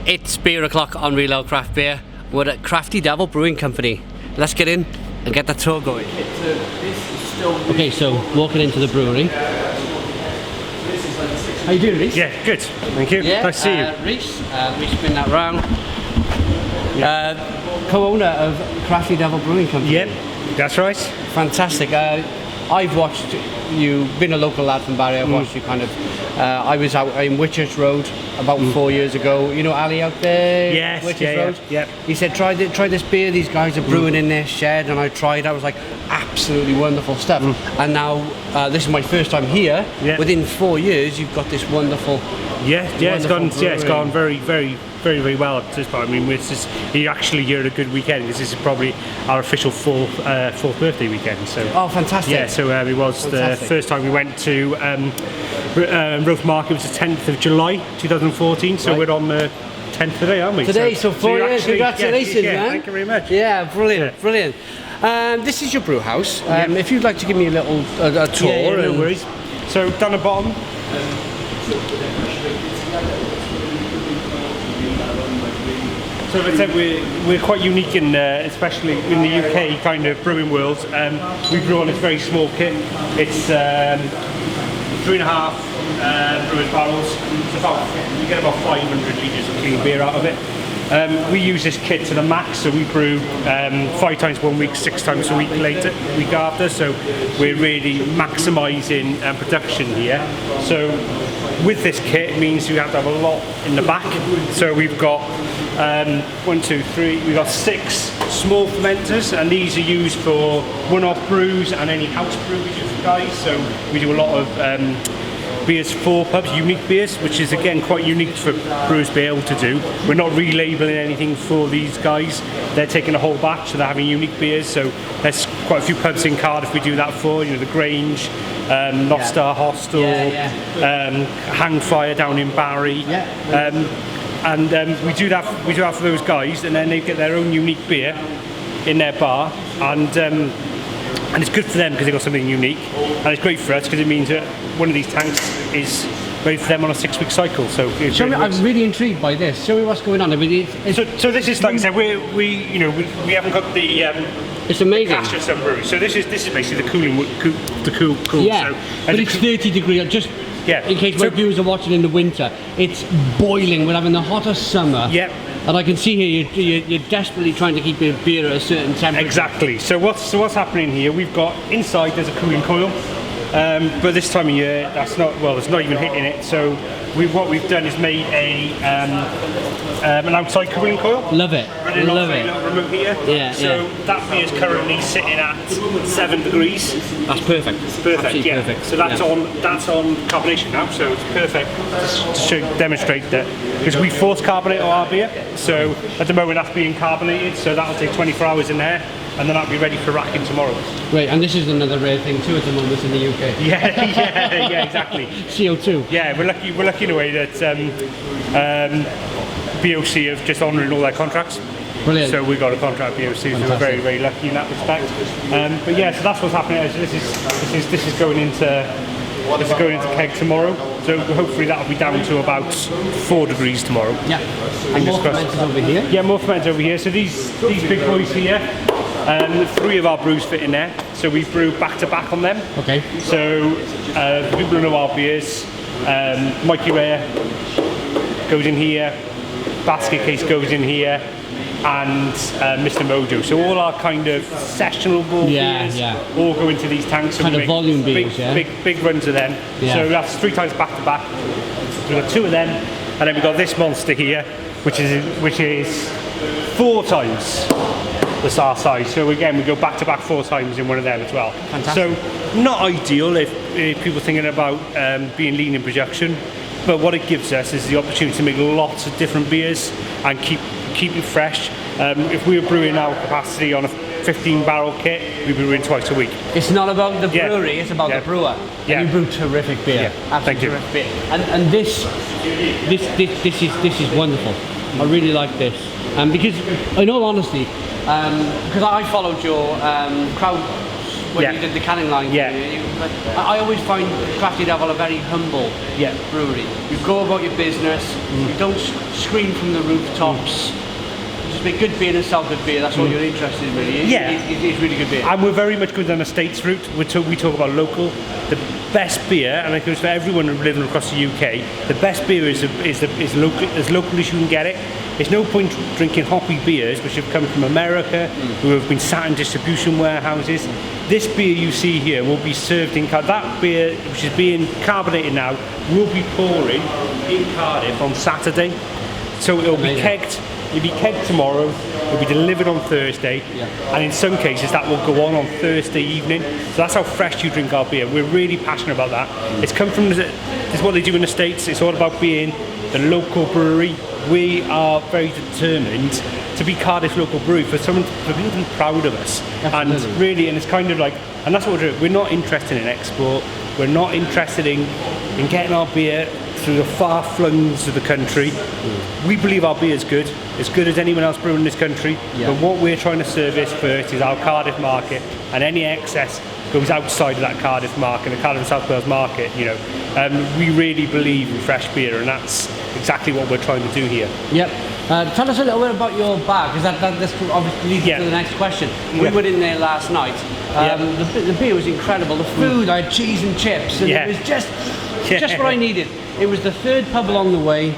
It's beer o'clock on Real Ale Craft Beer. We're at Crafty Brewing Company. Let's get in and get the tour going. Okay, so walking into the brewery. How you doing, Reece? Yeah, good. Thank you. Yeah, nice to see you. Reece spin that round. Co-owner of Crafty Brewing Company. Yep, that's right. Fantastic. I've watched you, been a local lad from Barry, I've watched you kind of, I was out in Witchers Road about 4 years ago. You know Ali out there? Yes, Witchers Road? yeah. He said, try this beer, these guys are brewing in their shed, and I tried, I was like, absolutely wonderful stuff. And now, this is my first time here. Yeah. Within 4 years, you've got this wonderful It's gone very well at this point. I mean, you're actually here at a good weekend, because this is probably our official fourth birthday weekend. So oh, fantastic! Yeah, so it was fantastic. The first time we went to Roth Market. It was the 10th of July 2014. So we're on the 10th today, aren't we? Today, so 4 years. Congratulations, man! Thank you very much. Yeah, brilliant. This is your brew house. If you'd like to give me a little tour. Yeah, no worries. So down the bottom. So as I said, we're quite unique in, especially in the UK kind of brewing world. We brew on this very small kit. It's 3.5 brewers barrels. We get about 500 litres of clean beer out of it. We use this kit to the max, so we brew 5 times 1 week, 6 times a week after. So we're really maximising production here. So with this kit, it means you have to have a lot in the back. So we've got 1, 2, 3. We've got 6 small fermenters, and these are used for one-off brews and any house brew we do for guys. So we do a lot of beers for pubs, unique beers, which is again quite unique for brewers to be able to do. We're not relabeling anything for these guys. They're taking a whole batch, so they're having unique beers. So there's quite a few pubs in Cardiff we do that for. You know, the Grange, North Star Hostel, Hangfire down in Barry. And we do that for those guys, and then they get their own unique beer in their bar, and it's good for them because they've got something unique, and it's great for us because it means that one of these tanks is ready for them on a 6-week cycle. So I'm really intrigued by this. Show me what's going on. I mean, so this is, like I said, we haven't got the it's amazing. Caster Sun brewery. So this is basically the cooling, the cool. Yeah, so, but it's 30 degrees. Just in case my viewers are watching in the winter, it's boiling. We're having the hottest summer. Yep. And I can see here you're desperately trying to keep your beer at a certain temperature. Exactly. So what's happening here? We've got inside there's a cooling coil, but this time of year there's not even hitting it. So what we've done is made an outside cooling coil. Love it. Love it. Remote heater. So that beer is currently sitting at 7 degrees. That's perfect. Perfect. Absolutely perfect. So that's on carbonation now. So it's perfect to demonstrate that, because we force carbonate our beer. So at the moment that's being carbonated. So that'll take 24 hours in there, and then that'll be ready for racking tomorrow. Right, and this is another rare thing too at the moment in the UK. Yeah, exactly. CO2. Yeah, we're lucky in a way that BOC have just honouring all their contracts. Brilliant. So we got a contract with BOC, so we're very, very lucky in that respect. But yeah, so that's what's happening. So this is going into keg tomorrow. So hopefully that'll be down to about 4 degrees tomorrow. Yeah. And more fermenters over here. Yeah, more fermenters over here. So these big boys here. 3 of our brews fit in there, so we brew back to back on them. Okay. So people who know our beers, Mikey Rare goes in here, Basket Case goes in here, and Mr. Mojo. So all our kind of sessionable beers all go into these tanks. So kind of volume beers, big runs of them. Yeah. So that's 3 times back to back. We've got 2 of them, and then we've got this monster here, which is 4 times the star size. So again, we go back to back 4 times in one of them as well. Fantastic. So not ideal if people thinking about being lean in production, but what it gives us is the opportunity to make lots of different beers and keep it fresh. If we were brewing our capacity on a 15-barrel kit, we'd be brewing twice a week. It's not about the brewery, it's about the brewer. And you brew terrific beer. Thank you. Terrific beer. And this is wonderful. I really like this. Because in all honesty, because I followed your when Yeah. you did the canning line. Yeah. But I always find Crafty Devil a very humble brewery. You go about your business. You don't scream from the rooftops. Just make good beer and sell good beer. That's all you're interested in, really. It's really good beer. And we're very much going down the States route. We talk about local. The best beer, and it goes for everyone living across the UK, the best beer is local, as local as you can get it. There's no point drinking hoppy beers which have come from America, who have been sat in distribution warehouses. This beer you see here will be served in Cardiff. That beer, which is being carbonated now, will be pouring in Cardiff on Saturday. So it'll be kegged. It'll be kegged tomorrow, it'll be delivered on Thursday, and in some cases that will go on Thursday evening. So that's how fresh you drink our beer. We're really passionate about that. It's come from, this is what they do in the States. It's all about being the local brewery. We are very determined to be Cardiff local brewery, for people to be proud of us. Absolutely. And really, and it's kind of like, and that's what we're doing. We're not interested in export. We're not interested in getting our beer through the far flungs of the country. We believe our beer is good, as good as anyone else brewing in this country. But what we're trying to service first is our Cardiff market, and any excess goes outside of that Cardiff market, the Cardiff and South Wales market. We really believe in fresh beer, and that's exactly what we're trying to do here. Yep. Tell us a little bit about your bar, because this obviously leads to the next question. We were in there last night. The beer was incredible. The food, I had cheese and chips, and it was just what I needed. It was the third pub along the way.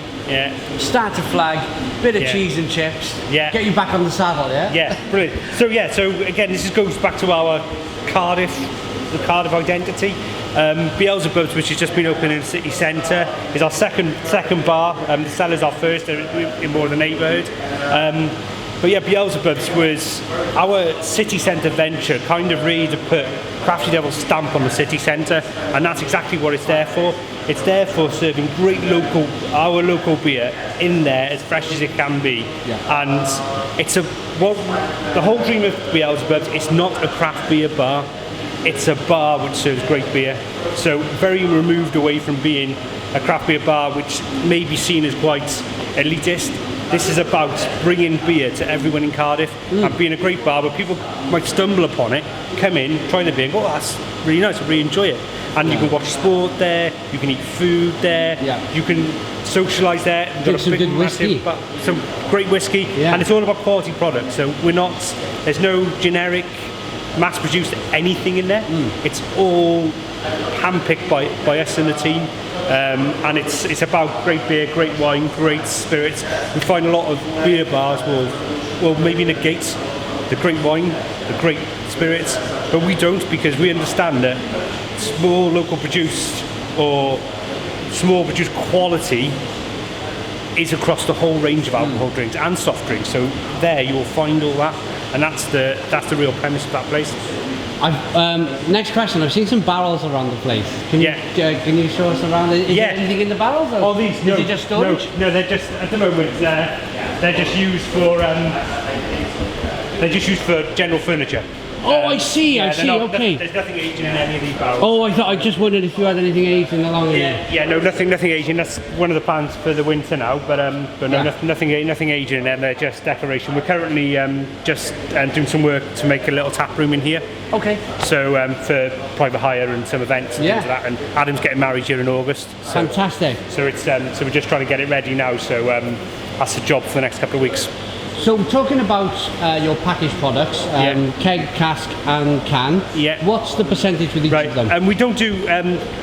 Start to flag, bit of cheese and chips. Get you back on the saddle. Brilliant. So again, this goes back to our Cardiff, the Cardiff identity. Beelzebub's, which has just been opened in the city centre, is our second bar. The cellar's our first in more of the neighbourhood. But yeah, Beelzebub's was our city centre venture, kind of really to put Crafty Devil's stamp on the city centre, and that's exactly what it's there for. It's there for serving great our local beer in there as fresh as it can be. And it's the whole dream of Beelzebub's, it's not a craft beer bar. It's a bar which serves great beer. So very removed away from being a craft beer bar, which may be seen as quite elitist. This is about bringing beer to everyone in Cardiff and being a great bar where people might stumble upon it, come in, try the beer and go, oh, that's really nice, I really enjoy it. And you can watch sport there, you can eat food there, you can socialise there. Drink some good whiskey. Some great whiskey, and it's all about quality products. So there's no generic, mass-produced anything in there. It's all handpicked by us and the team. And it's about great beer, great wine, great spirits. We find a lot of beer bars will maybe negate the great wine, the great spirits, but we don't, because we understand that small local produced or small produced quality is across the whole range of alcohol drinks and soft drinks. So there you will find all that, and that's the real premise of that place. Next question. I've seen some barrels around the place. Can you show us around? Is there anything in the barrels? Or these. Is it just storage? No, they're just at the moment. They're just used for general furniture. Oh, I see. Okay. There's nothing aging in any of these barrels. Oh, I just wondered if you had anything aging along in there. Yeah, no, nothing aging. That's one of the plans for the winter now. But no, nothing aging in there. They're just decoration. We're currently just doing some work to make a little tap room in here. Okay. So for private hire and some events and things like that. And Adam's getting married here in August. So, fantastic. So it's so we're just trying to get it ready now. So that's the job for the next couple of weeks. So talking about your packaged products, keg, cask and can, what's the percentage with each of them? And we don't do,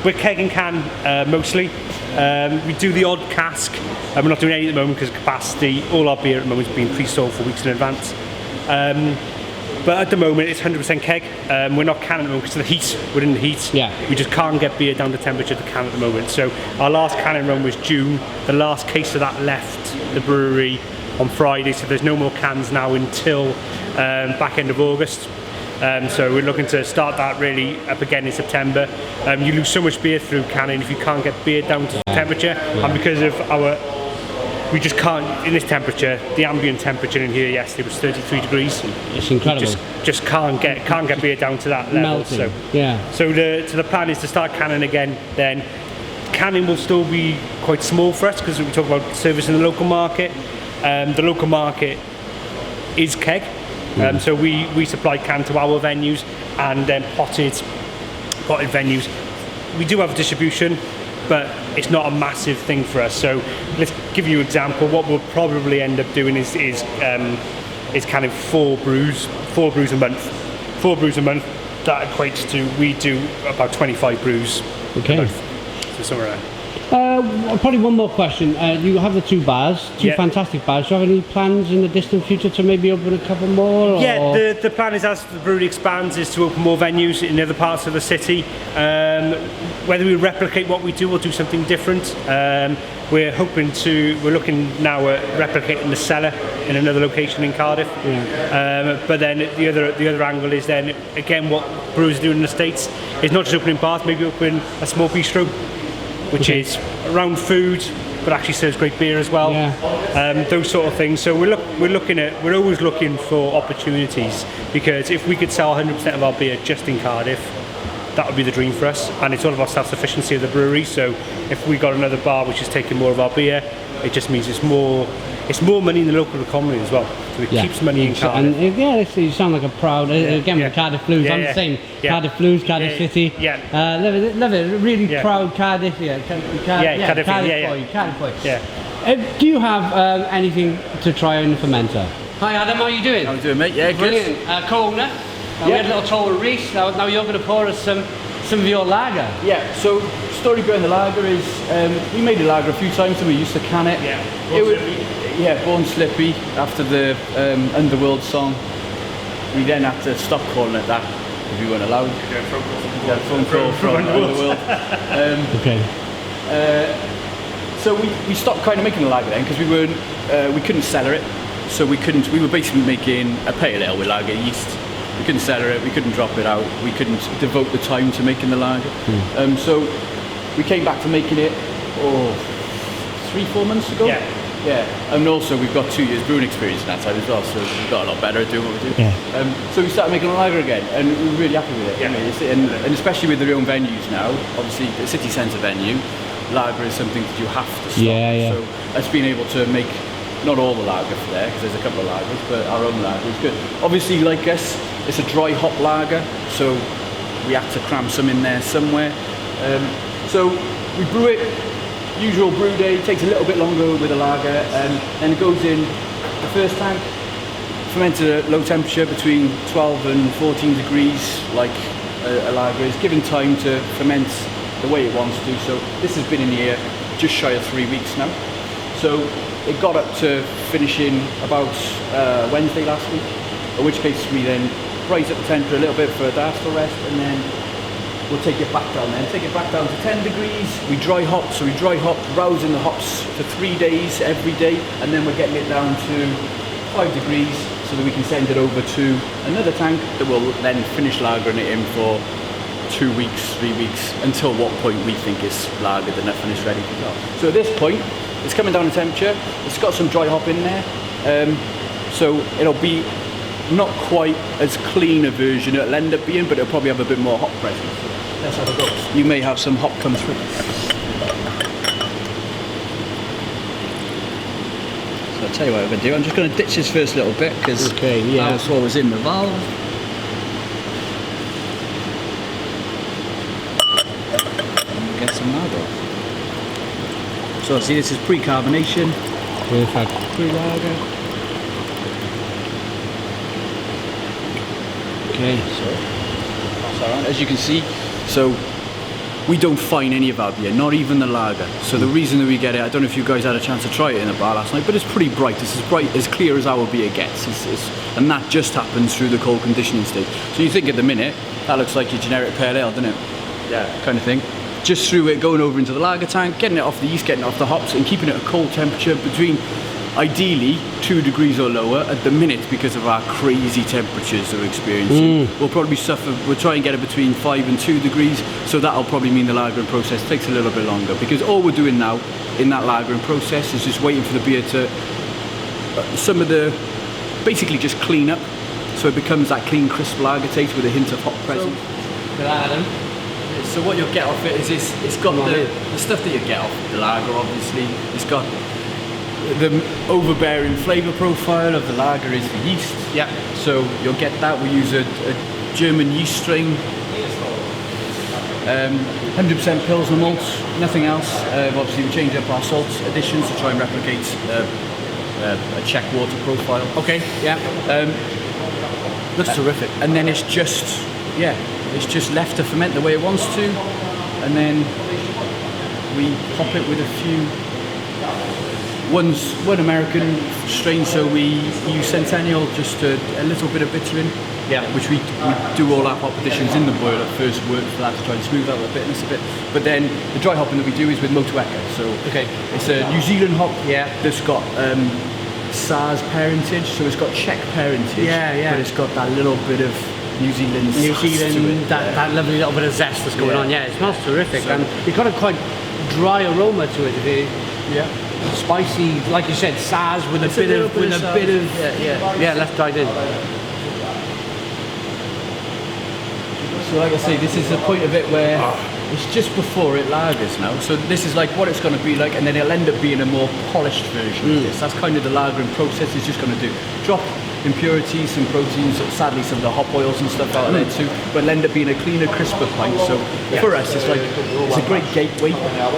we're keg and can mostly. We do the odd cask, and we're not doing any at the moment because of capacity. All our beer at the moment is being pre-sold for weeks in advance. But at the moment it's 100% keg. We're not canning at the moment because of the heat. We're in the heat. We just can't get beer down to temperature to can at the moment. So our last canning run was June. The last case of that left the brewery on Friday, so there's no more cans now until back end of August. So we're looking to start that really up again in September. You lose so much beer through canning if you can't get beer down to temperature, and because of we just can't, in this temperature, the ambient temperature in here yesterday was 33 degrees. It's incredible. Just can't get beer down to that level. Melting. So the plan is to start canning again then. Canning will still be quite small for us because we talk about servicing the local market. The local market is keg, So we supply canned to our venues and then potted venues. We do have distribution, but it's not a massive thing for us. So let's give you an example. What we'll probably end up doing is kind of 4 brews a month. 4 brews a month. That equates to, we do about 25 brews a month. So somewhere around. Probably one more question. You have the 2 bars, 2 fantastic bars. Do you have any plans in the distant future to maybe open a couple more? Yeah, the plan is, as the brewery expands, is to open more venues in other parts of the city. Whether we replicate what we do or do something different, we're looking now at replicating the cellar in another location in Cardiff. But then the other angle is then again what brewers do in the States is not just opening bars, maybe open a small bistro, which is around food, but actually serves great beer as well. Those sort of things. So we're always looking for opportunities, because if we could sell 100% of our beer just in Cardiff, that would be the dream for us. And it's all about self-sufficiency of the brewery. So if we got another bar which is taking more of our beer, it just means it's more money in the local economy as well. So it keeps money in Cardiff. And you sound like a proud, again with Cardiff Blues, I'm the same. Cardiff Blues, Cardiff City. Love it, really proud Cardiff, Cardiff boy. Do you have anything to try in the fermenter? Hi Adam, how are you doing? How are you doing, mate? Yeah, brilliant. Good. Co-owner. We had a little tour with Reese, now you're going to pour us some of your lager. Yeah, so story behind the lager is, we made a lager a few times and we used to can it. Born Slippy, after the Underworld song. We then had to stop calling it that because we weren't allowed. Yeah, phone call from Underworld. So we stopped kind of making the lager then because we couldn't cellar it. So we were basically making a pale ale with lager yeast. We couldn't cellar it, we couldn't drop it out, we couldn't devote the time to making the lager. So we came back to making it 3-4 months ago. And also we've got 2 years brewing experience in that time as well, so we've got a lot better at doing what we do. So we started making a lager again, and we were really happy with it. And especially with their own venues now, obviously the city centre venue, lager is something that you have to stock. So us being able to make not all the lager for there, because there's a couple of lagers, but our own lager is good. Obviously, like us, it's a dry hop lager, so we had to cram some in there somewhere. So we brew it, usual brew day, takes a little bit longer with a lager, and it goes in the first tank, fermented at low temperature between 12 and 14 degrees, like a lager is, given time to ferment the way it wants to. So this has been in here just shy of 3 weeks now. So it got up to finishing about Wednesday last week, in which case we then raise up the temperature a little bit for a diastole rest, and then we'll take it back down to 10 degrees. We dry hop, so we dry hop, rousing the hops for 3 days every day, and then we're getting it down to 5 degrees so that we can send it over to another tank that will then finish lagering it in for 2 weeks, 3 weeks, until what point we think it's lagered enough and it's ready to go. So at this point, it's coming down in temperature, it's got some dry hop in there, so it'll be not quite as clean a version it'll end up being, but it'll probably have a bit more hop presence. So that's how it goes. You may have some hop come through. So I'll tell you what I'm going to do. I'm just going to ditch this first little bit because that's what was in the valve. And get some lager off. So see, this is pre-carbonation. We've had pre-lager. Okay, so that's around. As you can see, so we don't fine any of our beer, not even the lager. So the reason that we get it, I don't know if you guys had a chance to try it in a bar last night, but it's pretty bright. It's as clear as our beer gets. And that just happens through the cold conditioning stage. So you think at the minute, that looks like your generic pale ale, doesn't it? Yeah, kind of thing. Just through it, going over into the lager tank, getting it off the yeast, getting it off the hops, and keeping it at a cold temperature between, ideally, 2 degrees or lower at the minute because of our crazy temperatures that we're experiencing. We'll probably suffer, we'll try and get it between 5 and 2 degrees, so that'll probably mean the lagering process takes a little bit longer, because all we're doing now in that lagering process is just waiting for the beer to, basically just clean up, so it becomes that clean, crisp lager taste with a hint of hop presence. So what you'll get off it is it's got the stuff that you get off the lager, obviously. It's got the overbearing flavour profile of the lager is the yeast. Yeah. So you'll get that. We use a German yeast strain. 100% Pilsner malt, nothing else. Obviously we change up our salt additions to try and replicate a Czech water profile. Okay, yeah. Looks terrific. And then it's just left to ferment the way it wants to. And then we pop it with a few, one American strain, so we use Centennial, just a little bit of bittering. Yeah. Which we do all our hop additions in the boiler first, work for that to try and smooth out the bitterness a bit. But then the dry hopping that we do is with Motu Echo. So it's a New Zealand hop that's got Saaz parentage, so it's got Czech parentage, but it's got that little bit of New Zealand to it. That lovely little bit of zest that's going on. Yeah, it smells terrific, so, and you've got a quite dry aroma to it. Spicy, like you said, Saaz with a bit of let's dive in. So like I say, this is the point of it where it's just before it lagers now. So this is like what it's going to be like, and then it'll end up being a more polished version of this. That's kind of the lagering process is just going to do. Drop impurities, some proteins, sadly some of the hop oils and stuff out of there too, but it'll end up being a cleaner, crisper pint. So for us, it's a great gateway.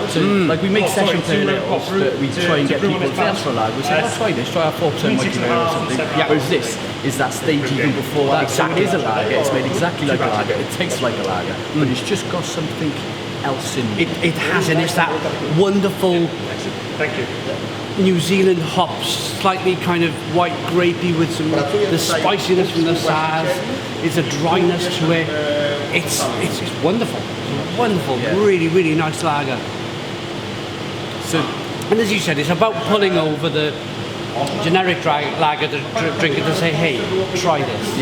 So like we make session pale ales that we try and get people to ask for a lager. We say, let's try this, try our 4% Mikey or something. Whereas this is that stage even before that. So it is a lager, it's made exactly like a lager, it tastes like a lager, but it's just got something else in it. It has, and it's that wonderful New Zealand hops, slightly kind of white grapey with some the spiciness from the Saaz. It's a dryness to it. It's wonderful. It's wonderful, really, really nice lager. So, and as you said, it's about pulling over the generic lager drinker to say, hey, try this.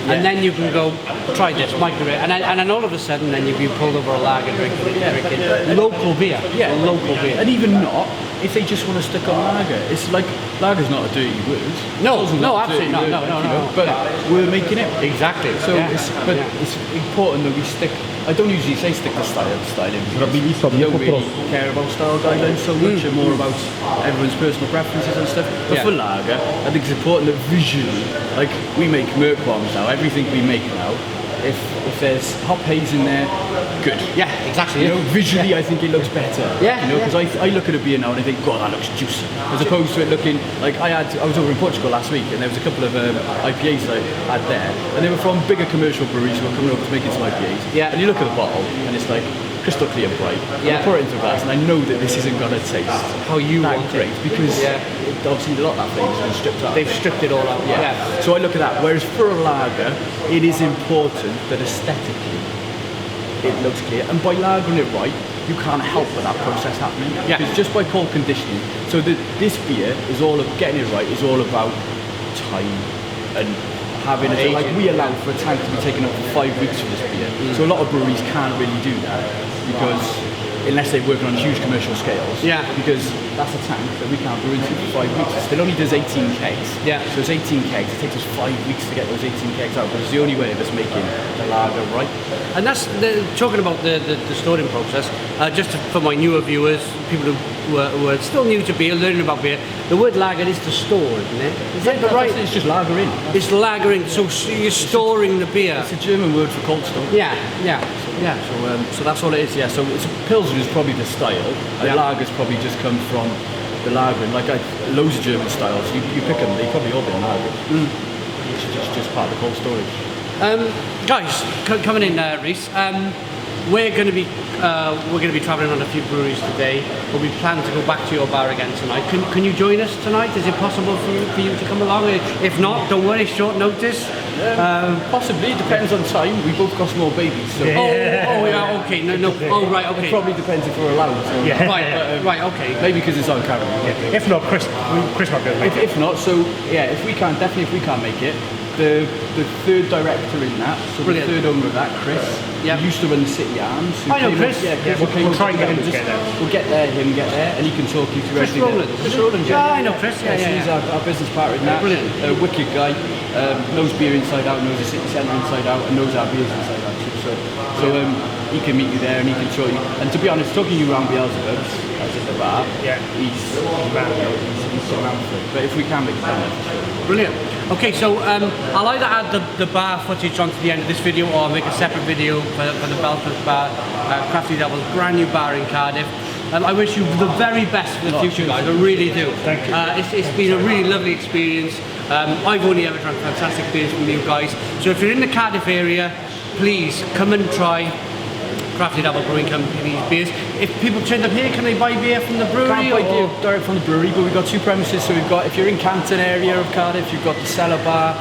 And then you can go, try this, microwave, and then all of a sudden, then you can be pulled over a lager drinking local beer. Local beer. And even not, if they just want to stick on lager, it's like, lager's not a dirty word. No, absolutely not. No. But we're making it. Exactly. So it's important that we stick. I don't usually say stick to styling because you don't really care about style guidelines so much, and more about everyone's personal preferences and stuff. But for lager, I think it's important that visually, like we make Merc bombs now, everything we make now, if there's hop haze in there, good. Yeah, exactly. You know, visually I think it looks better. Yeah. You know, because I look at a beer now and I think, God, that looks juicy. As opposed to it looking like I was over in Portugal last week and there was a couple of IPAs that I had there, and they were from bigger commercial breweries who were coming over to making some IPAs. Yeah. And you look at the bottle and it's like crystal clear bright. Yeah. I pour it into a glass and I know that this isn't gonna taste how you want great because obviously a lot of that flavour's been stripped out. They've stripped it all out. Yeah. So I look at that. Whereas for a lager, it is important that aesthetically it looks clear. And by lagering it right, you can't help but that process happening. Yeah. Because just by cold conditioning, so this beer is all of getting it right, is all about time and having it. Like we allow for a tank to be taken up for 5 weeks for this beer. So a lot of breweries can't really do that because unless they're working on huge commercial scales. Yeah. Because that's a tank that we can't brew into for 5 weeks. It still only does 18 kegs. Yeah. So it's 18 kegs. It takes us 5 weeks to get those 18 kegs out, but it's the only way of us making the lager right. And that's talking about the storing process. Just for my newer viewers, people who are still new to beer, learning about beer, the word lager is to store, isn't it? Is that right? It's just lagering. It's lagering. So you're storing the beer. It's a German word for cold store. Yeah. So that's all it is. Yeah. So it's Pilsner is probably the style. And lagers probably just come from the lagering. Like loads of German styles. You pick them, they probably all been lagered. It's just part of the cold storage. Guys, coming in, Reese. We're going to be travelling on a few breweries today, but we plan to go back to your bar again tonight. Can you join us tonight? Is it possible for you to come along? If not, don't worry, short notice. Possibly, it depends on time. We both got small babies. So. Okay. No. Oh, right, okay. It probably depends if we're allowed. So. Yeah. Right, okay. Maybe because it's on camera. Yeah. If not, Chris might be able to make it. If not, so yeah, if we can't make it, the third director in that, so the third owner of that, Chris, he used to run the City Arms. I know Chris. We'll try and get him to get there. We'll get him get there, and he can talk you through everything. Chris Rowland. Yeah, I know Chris. So he's our business partner in that. Brilliant. Wicked guy, knows beer inside out, knows the city centre inside out, and knows our beers inside out too. So he can meet you there and he can show you. And to be honest, talking you around Beelzebub's, as at the bar, he's around for it. But if we can make it down there, for sure. Brilliant. Okay, so I'll either add the bar footage onto the end of this video or I'll make a separate video for the Belfast bar, Crafty Devil's brand new bar in Cardiff. I wish you the very best for the future, guys. I really do. Thank you. It's been a really lovely experience. I've only ever drank fantastic beers from you guys. So if you're in the Cardiff area, please come and try Crafty Devil Brewing Company's beers. If people turn up here, can they buy beer from the brewery? Can't buy beer direct from the brewery, but we've got 2 premises. So we've got, if you're in Canton area of Cardiff, you've got the Cellar Bar,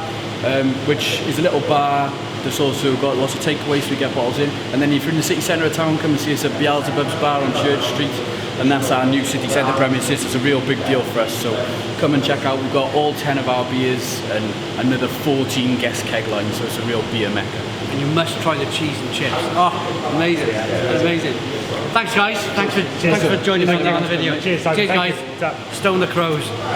which is a little bar that's also got lots of takeaways, so we get bottles in. And then if you're in the city centre of town, come and see us at Beelzebub's Bar on Church Street. And that's our new city centre premises. It's a real big deal for us, so come and check out. We've got all 10 of our beers and another 14 guest keg lines, so it's a real beer mecca. And you must try the cheese and chips. Oh, amazing. Amazing. Thanks, guys. Thanks for joining me on the video. Cheers, guys. Stone the Crows.